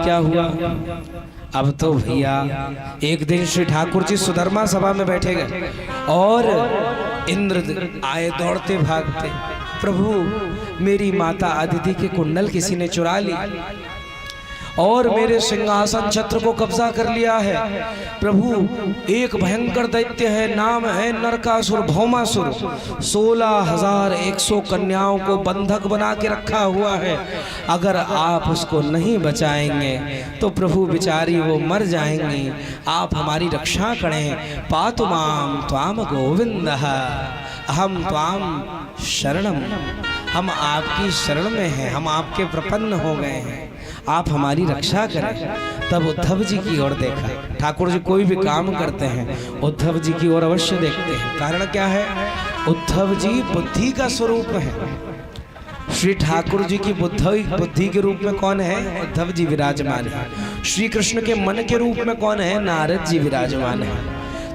क्या हुआ? अब तो भैया एक दिन श्री ठाकुर जी सुधर्मा सभा में बैठे गए और इंद्र आए दौड़ते भागते, प्रभु मेरी माता अदिति के कुंडल किसी ने चुरा ली और मेरे सिंहासन छत्र को कब्जा कर लिया है। प्रभु एक भयंकर दैत्य है, नाम है नरकासुर भौमासुर, 16,100 कन्याओं को बंधक बना के रखा हुआ है। अगर आप उसको नहीं बचाएंगे तो प्रभु बिचारी वो मर जाएंगी, आप हमारी रक्षा करें। पातु माम त्वाम गोविंद अहम त्वाम शरणम, हम आपकी शरण में हैं, हम आपके प्रपन्न हो गए हैं, आप हमारी रक्षा करें। तब उद्धव जी की ओर देखा। ठाकुर जी कोई भी काम करते हैं उद्धव जी की ओर अवश्य देखते हैं। कारण क्या है? उद्धव जी बुद्धि का स्वरूप है। श्री ठाकुर जी की बुद्धि के रूप में कौन है? उद्धव जी विराजमान है। श्री कृष्ण के मन के रूप में कौन है? नारद जी विराजमान है।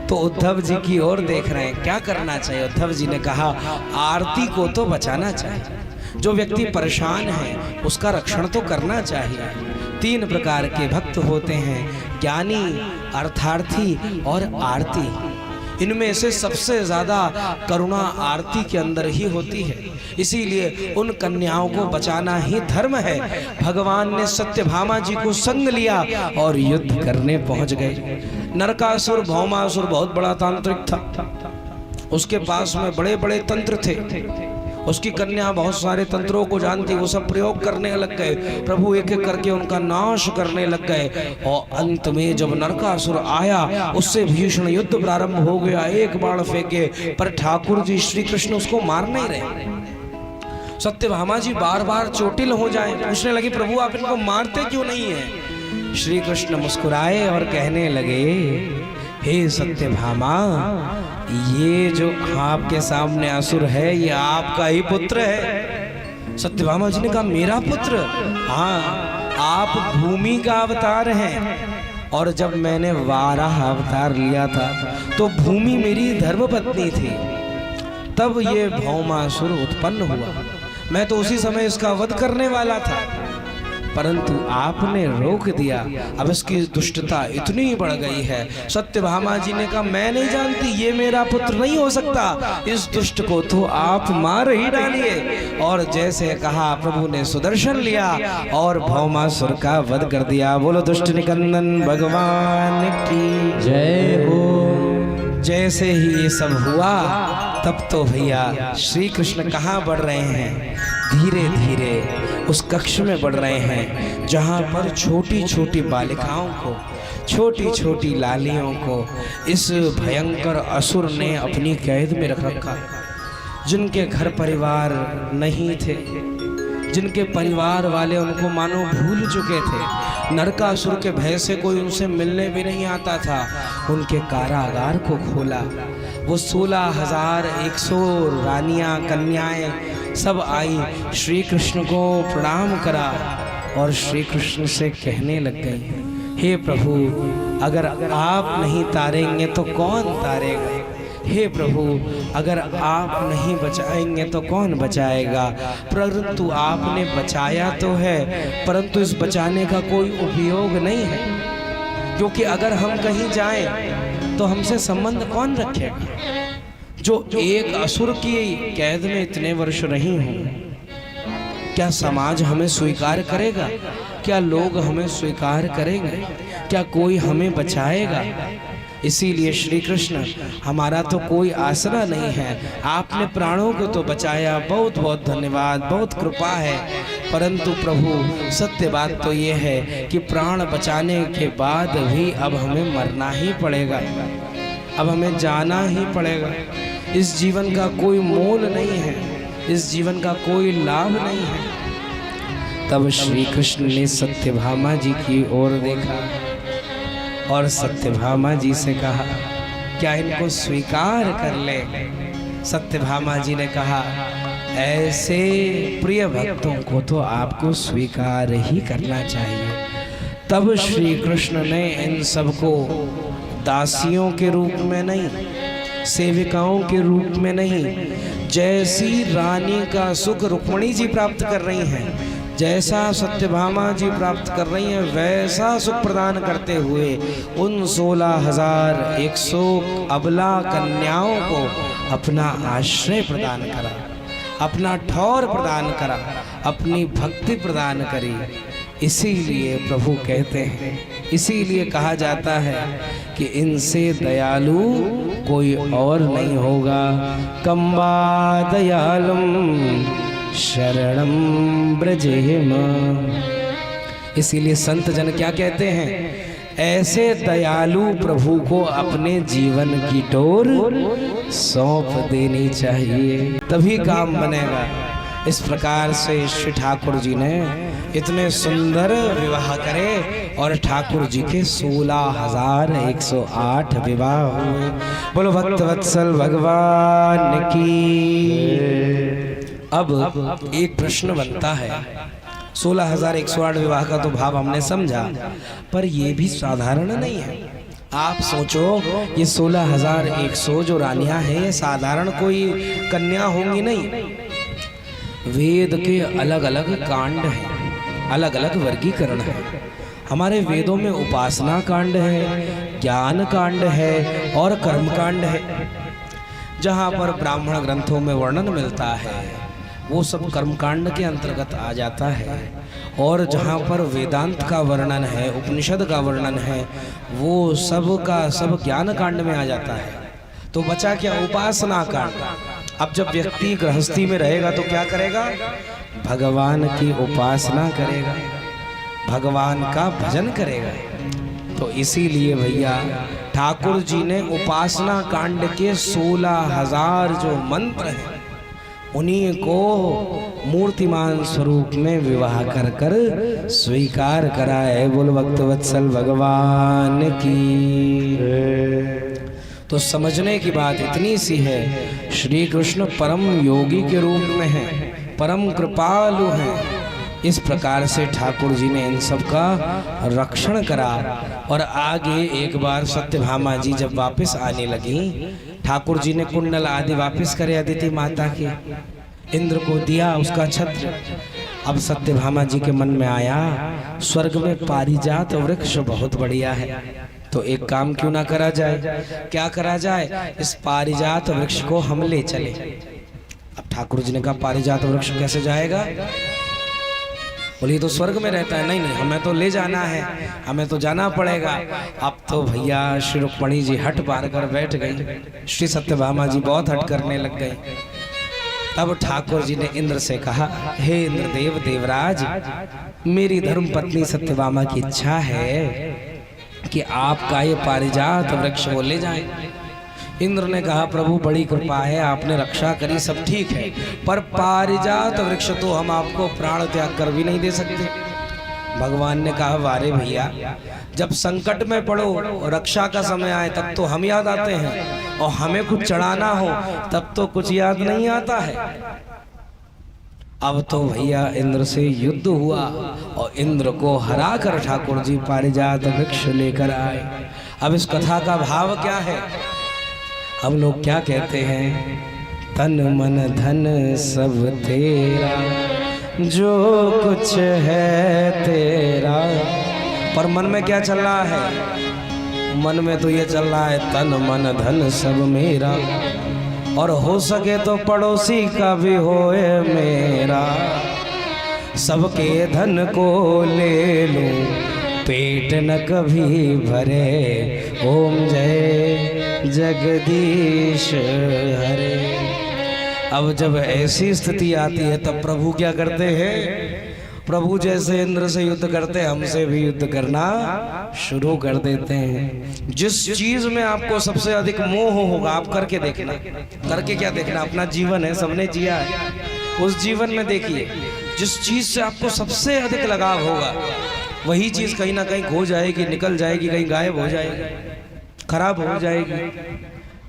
तो उद्धव जी की ओर देख रहे हैं, क्या करना चाहिए? उद्धव जी ने कहा आरती को तो बचाना चाहिए, जो व्यक्ति परेशान है उसका रक्षण तो करना चाहिए। 3 प्रकार के भक्त होते हैं, ज्ञानी, अर्थार्थी और आरती। इनमें से सबसे ज्यादा करुणा आरती के अंदर ही होती है, इसीलिए उन कन्याओं को बचाना ही धर्म है। भगवान ने सत्यभामा जी को संग लिया और युद्ध करने पहुंच गए। नरकासुर भौमासुर बहुत बड़ा तांत्रिक था, उसके पास में बड़े बड़े तंत्र थे, उसकी कन्या बहुत सारे तंत्रों को जानती, वो सब प्रयोग करने लग गए। प्रभु एक एक करके उनका नाश करने लग गए और अंत में जब नरकासुर आया उससे भीषण युद्ध प्रारंभ हो गया। एक बाण फेंके पर ठाकुर जी श्री कृष्ण उसको मार नहीं रहे। सत्यभामा जी बार बार चोटिल हो जाए, पूछने लगी प्रभु आप इनको मारते क्यों नहीं है? श्री कृष्ण मुस्कुराए और कहने लगे हे सत्यभामा, ये जो आपके सामने असुर है ये आपका ही पुत्र है। सत्यभामा जी ने कहा मेरा पुत्र? हाँ, आप भूमि का अवतार हैं और जब मैंने वाराह अवतार लिया था तो भूमि मेरी धर्मपत्नी थी, तब ये भौमासुर उत्पन्न हुआ। मैं तो उसी समय इसका वध करने वाला था, परंतु आपने रोक दिया। अब इसकी दुष्टता इतनी बढ़ गई है। सत्यभामा जी ने कहा मैं नहीं जानती, ये मेरा पुत्र नहीं हो सकता, इस दुष्ट को तो आप मार ही डालिए। और जैसे कहा प्रभु ने सुदर्शन लिया और भौमासुर का वध कर दिया। बोलो दुष्ट निकंदन भगवान की जय हो। जैसे ही ये सब हुआ तब तो भैया श्री कृष्ण कहाँ बढ़ रहे हैं? धीरे धीरे उस कक्ष में बढ़ रहे हैं जहाँ पर छोटी छोटी बालिकाओं को, छोटी छोटी लालियों को इस भयंकर असुर ने अपनी कैद में रख रखा। जिनके घर परिवार नहीं थे, जिनके परिवार वाले उनको मानो भूल चुके थे, नरकासुर के भय से कोई उनसे मिलने भी नहीं आता था, उनके कारागार को खोला। वो 16,100 रानियां कन्याएं सब आई, श्री कृष्ण को प्रणाम करा और श्री कृष्ण से कहने लग गई हे प्रभु अगर आप नहीं तारेंगे तो कौन तारेगा? हे प्रभु अगर आप नहीं बचाएंगे तो कौन बचाएगा? परंतु आपने बचाया तो है, परंतु इस बचाने का कोई उपयोग नहीं है, क्योंकि अगर हम कहीं जाएं तो हमसे संबंध कौन रखेगा? जो एक असुर की कैद में इतने वर्ष रही हूँ, क्या समाज हमें स्वीकार करेगा? क्या लोग हमें स्वीकार करेंगे? क्या कोई हमें बचाएगा? इसीलिए श्री कृष्ण हमारा तो कोई आसरा नहीं है, आपने प्राणों को तो बचाया, बहुत बहुत धन्यवाद, बहुत कृपा है। परंतु प्रभु सत्य बात तो ये है कि प्राण बचाने के बाद भी अब हमें मरना ही पड़ेगा, अब हमें जाना ही पड़ेगा। इस जीवन का कोई मोल नहीं है, इस जीवन का कोई लाभ नहीं है। तब श्री कृष्ण ने सत्यभामा जी की ओर देखा और सत्यभामा जी से कहा क्या इनको स्वीकार कर ले? सत्यभामा जी ने कहा ऐसे प्रिय भक्तों को तो आपको स्वीकार ही करना चाहिए। तब श्री कृष्ण ने इन सबको दासियों के रूप में नहीं, सेविकाओं के रूप में नहीं, जैसी रानी का सुख रुक्मिणी जी प्राप्त कर रही हैं, जैसा सत्यभामा जी प्राप्त कर रही हैं वैसा सुख प्रदान करते हुए उन 16,100 अबला कन्याओं को अपना आश्रय प्रदान करा, अपना ठौर प्रदान करा, अपनी भक्ति प्रदान करी। इसीलिए प्रभु कहते हैं, इसीलिए कहा जाता है कि इनसे दयालु कोई और नहीं होगा। कम्बा दयालुम शरणम ब्रजेम। इसीलिए संत जन क्या कहते हैं, ऐसे दयालु प्रभु को अपने जीवन की डोर सौंप देनी चाहिए, तभी काम बनेगा। इस प्रकार से श्री ठाकुर जी ने इतने सुंदर विवाह करे और ठाकुर जी के 16,108 विवाह हुए। बोलो भक्त वत्सल भगवान की। अब एक प्रश्न बनता है, 16,108 विवाह का तो भाव हमने समझा, पर ये भी साधारण नहीं है। आप सोचो, ये 16,100 जो रानियां हैं ये साधारण कोई कन्या होंगी नहीं। वेद के अलग अलग कांड हैं, अलग अलग वर्गीकरण है। हमारे वेदों में उपासना कांड है, ज्ञान कांड है और कर्म कांड है। जहाँ पर ब्राह्मण ग्रंथों में वर्णन मिलता है वो सब कर्मकांड के अंतर्गत आ जाता है, और जहाँ पर वेदांत का वर्णन है, उपनिषद का वर्णन है, वो सब का सब ज्ञान कांड में आ जाता है। तो बचा क्या, उपासना कांड। अब जब व्यक्ति गृहस्थी में रहेगा तो क्या करेगा, भगवान की उपासना करेगा, भगवान का भजन करेगा। तो इसीलिए भैया ठाकुर जी ने उपासना कांड के 16,000 जो मंत्र हैं उन्हीं को मूर्तिमान स्वरूप में विवाह कर कर स्वीकार करा है। बोल भक्त वत्सल भगवान की। तो समझने की बात इतनी सी है, श्री कृष्ण परम योगी के रूप में हैं, परम कृपालु हैं। इस प्रकार से ठाकुर जी ने इन सब का रक्षण करा। और आगे एक बार सत्यभामा जी जब वापस आने लगी, ठाकुर जी ने कुंडल आदि वापस करे अदिति माता के, इंद्र को दिया उसका छत्र। अब सत्यभामा जी के मन में आया, स्वर्ग में पारिजात वृक्ष बहुत बढ़िया है, तो एक काम क्यों ना करा जाए। क्या करा जाए, इस पारिजात वृक्ष को हम ले चले। अब ठाकुर जी ने कहा पारिजात वृक्ष कैसे जाएगा, बोलिए तो स्वर्ग में रहता है। नहीं नहीं, हमें तो ले जाना है, हमें तो जाना पड़ेगा। अब तो भैया श्री रुक्मणी जी हट पार कर बैठ गई, श्री सत्यभामा जी बहुत हट करने लग गई। तब ठाकुर जी ने इंद्र से कहा, हे इंद्रदेव देवराज, मेरी धर्म पत्नी सत्यभामा की इच्छा है कि आपका ये पारिजात वृक्ष को ले जाएं। इंद्र ने कहा, प्रभु बड़ी कृपा है, आपने रक्षा करी, सब ठीक है, पर पारिजात वृक्ष तो हम आपको प्राण त्याग कर भी नहीं दे सकते। भगवान ने कहा, वारे भैया, जब संकट में पड़ो, रक्षा का समय आए तब तो हम याद आते हैं, और हमें कुछ चढ़ाना हो तब तो कुछ याद नहीं आता है। अब तो भैया इंद्र से युद्ध हुआ और इंद्र को हरा कर ठाकुर जी पारिजात वृक्ष लेकर आए। अब इस कथा का भाव क्या है, हम लोग क्या कहते हैं, तन मन धन सब तेरा, जो कुछ है तेरा। पर मन में क्या चल रहा है, मन में तो ये चल रहा है तन मन धन सब मेरा, और हो सके तो पड़ोसी का भी होए मेरा। सबके धन को ले लूं, पेट न कभी भरे, ओम जय जगदीश हरे। अब जब ऐसी स्थिति आती है तब प्रभु क्या करते हैं, प्रभु जैसे इंद्र से युद्ध करते हमसे भी युद्ध करना शुरू कर देते हैं। जिस चीज में आपको सबसे अधिक मोह होगा आप करके देखना, करके क्या देखना, अपना जीवन है, सबने जिया है, उस जीवन में देखिए जिस चीज से आपको सबसे अधिक लगाव होगा वही चीज कहीं ना कहीं खो जाएगी, निकल जाएगी, कहीं गायब हो जाएगी, खराब हो जाएगी।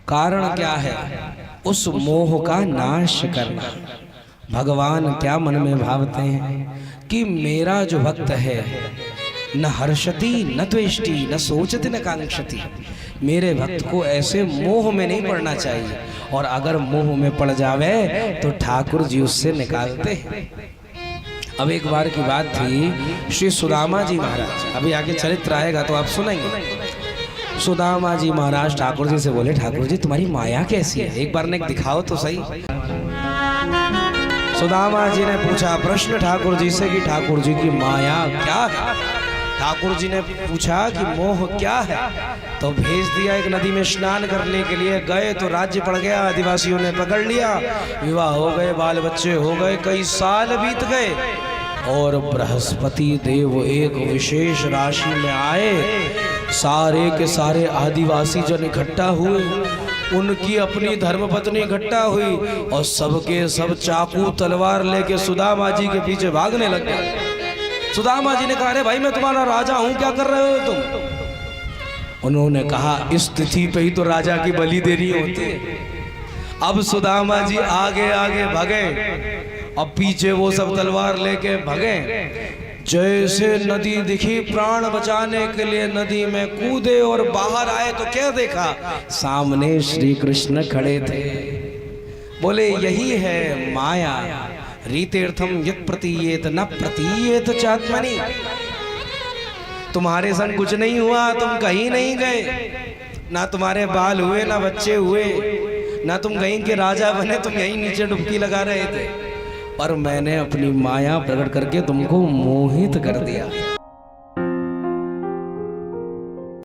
कारण क्या है, उस मोह का नाश करना। भगवान क्या मन में भावते हैं कि मेरा जो भक्त है न हर्षति न त्वेष्टि न सोचति न कांक्षति, मेरे भक्त को ऐसे मोह में नहीं पड़ना चाहिए, और अगर मोह में पड़ जावे तो ठाकुर जी उससे निकालते हैं। अब एक बार की बात थी, श्री सुदामा जी महाराज, अभी आगे चरित्र आएगा तो आप सुनेंगे। सुदामा जी महाराज ठाकुर जी से बोले, ठाकुर जी तुम्हारी माया कैसी है, एक बार ने दिखाओ तो सही। सुदामा जी ने पूछा प्रश्न ठाकुर जी से कि ठाकुर जी की माया क्या है। ठाकुर जी ने पूछा कि मोह क्या है, तो भेज दिया एक नदी में स्नान करने के लिए। गए तो राज्य पड़ गया, आदिवासियों ने पकड़ लिया, विवाह हो गए, बाल बच्चे हो गए, कई साल बीत गए और बृहस्पति देव एक विशेष राशि में आए। सारे के सारे आदिवासी जन इकट्ठा हुए, उनकी अपनी धर्मपत्नी इकट्ठा हुई और सबके सब चाकू तलवार लेके सुदामा जी के पीछे भागने लग गए। सुदामा जी ने कहा, अरे भाई मैं तुम्हारा राजा हूं, क्या कर रहे हो तुम? उन्होंने कहा, इस तिथि पे ही तो राजा की बलि देनी होती है। अब सुदामा जी आगे आगे भगे और पीछे वो सब तलवार लेके भगे। जैसे नदी दिखी, प्राण बचाने के लिए नदी में कूदे और बाहर आए तो क्या देखा, सामने श्री कृष्ण खड़े थे। बोले यही है माया, रीतीर्थम यत् प्रतीयेत न प्रतीयेत चात्मनि। तुम्हारे संग कुछ नहीं हुआ, तुम कहीं नहीं गए, ना तुम्हारे बाल हुए, ना बच्चे हुए, ना तुम कहीं के राजा बने, तुम यहीं नीचे डुबकी लगा रहे थे। पर मैंने अपनी माया प्रकट करके तुमको मोहित कर दिया।